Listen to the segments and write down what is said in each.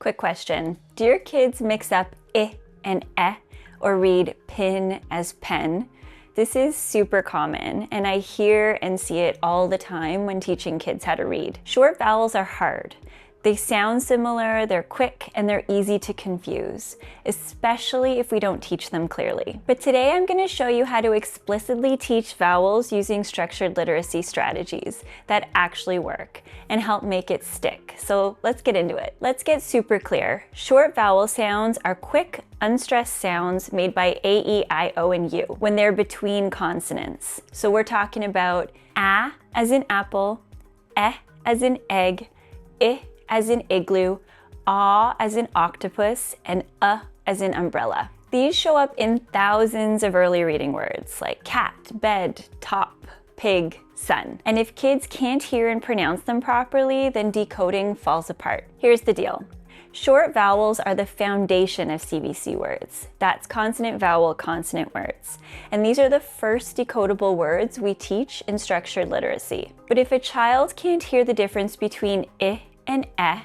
Quick question. Do your kids mix up I and eh or read pin as pen? This is super common, and I hear and see it all the time when teaching kids how to read. Short vowels are hard. They sound similar, they're quick, and they're easy to confuse, especially if we don't teach them clearly. But today I'm going to show you how to explicitly teach vowels using structured literacy strategies that actually work and help make it stick. So let's get into it. Let's get super clear. Short vowel sounds are quick, unstressed sounds made by A, E, I, O, and U when they're between consonants. So we're talking about A as in apple, eh as in egg, I as in igloo, ah as in octopus, and as in umbrella. These show up in thousands of early reading words like cat, bed, top, pig, sun. And if kids can't hear and pronounce them properly, then decoding falls apart. Here's the deal. Short vowels are the foundation of CVC words. That's consonant, vowel, consonant words. And these are the first decodable words we teach in structured literacy. But if a child can't hear the difference between I and eh,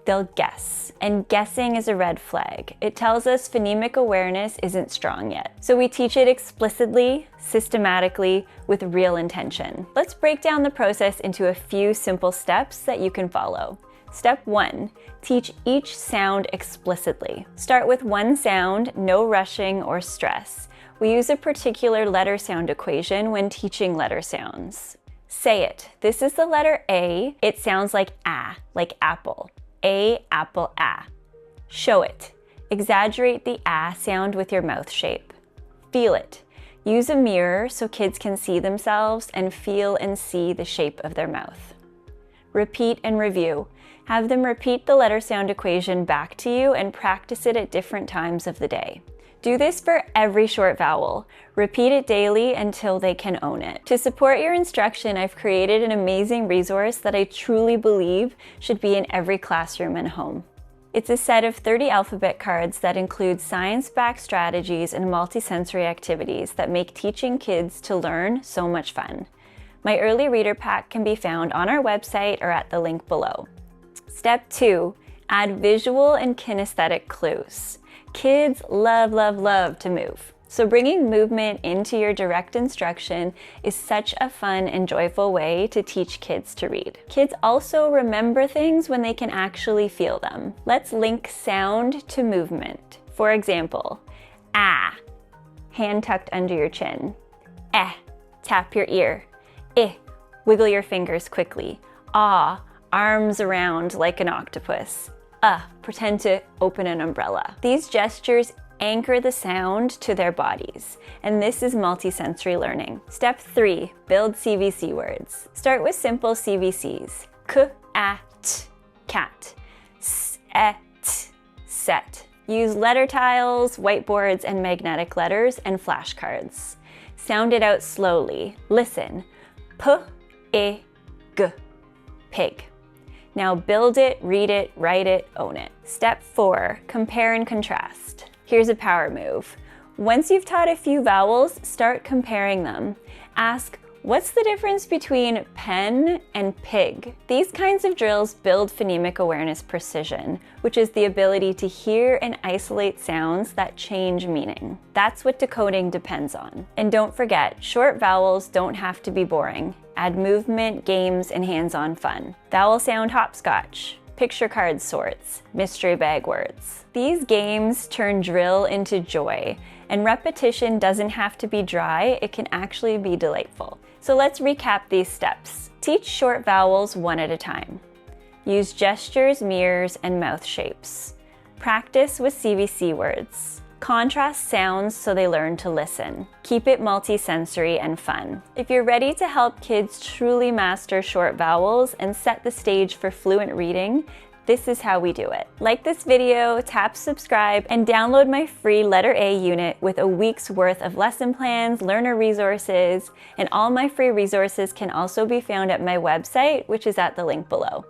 they'll guess. And guessing is a red flag. It tells us phonemic awareness isn't strong yet. So we teach it explicitly, systematically, with real intention. Let's break down the process into a few simple steps that you can follow. Step 1, teach each sound explicitly. Start with one sound, no rushing or stress. We use a particular letter sound equation when teaching letter sounds. Say it. This is the letter A. It sounds like a, like apple. A, apple, a. Show it. Exaggerate the a sound with your mouth shape. Feel it. Use a mirror so kids can see themselves and feel and see the shape of their mouth. Repeat and review. Have them repeat the letter sound equation back to you and practice it at different times of the day. Do this for every short vowel. Repeat it daily until they can own it. To support your instruction, I've created an amazing resource that I truly believe should be in every classroom and home. It's a set of 30 alphabet cards that include science-backed strategies and multisensory activities that make teaching kids to learn so much fun. My early reader pack can be found on our website or at the link below. Step 2, add visual and kinesthetic clues. Kids love, love, love to move. So bringing movement into your direct instruction is such a fun and joyful way to teach kids to read. Kids also remember things when they can actually feel them. Let's link sound to movement. For example, ah, hand tucked under your chin. Eh, tap your ear. I, wiggle your fingers quickly. Ah, arms around like an octopus. Pretend to open an umbrella. These gestures anchor the sound to their bodies, and this is multisensory learning. Step 3, build CVC words. Start with simple CVCs. K, a, t, cat. S, e, t, set. Use letter tiles, whiteboards, and magnetic letters and flashcards. Sound it out slowly. Listen. P, e, g, pig. Now build it, read it, write it, own it. Step 4, compare and contrast. Here's a power move. Once you've taught a few vowels, start comparing them. Ask, what's the difference between pen and pig? These kinds of drills build phonemic awareness precision, which is the ability to hear and isolate sounds that change meaning. That's what decoding depends on. And don't forget, short vowels don't have to be boring. Add movement, games, and hands-on fun. Vowel sound hopscotch, picture card sorts, mystery bag words. These games turn drill into joy, and repetition doesn't have to be dry, it can actually be delightful. So let's recap these steps. Teach short vowels one at a time. Use gestures, mirrors, and mouth shapes. Practice with CVC words. Contrast sounds so they learn to listen. Keep it multisensory and fun. If you're ready to help kids truly master short vowels and set the stage for fluent reading, this is how we do it. Like this video, tap subscribe, and download my free Letter A unit with a week's worth of lesson plans, learner resources, and all my free resources can also be found at my website, which is at the link below.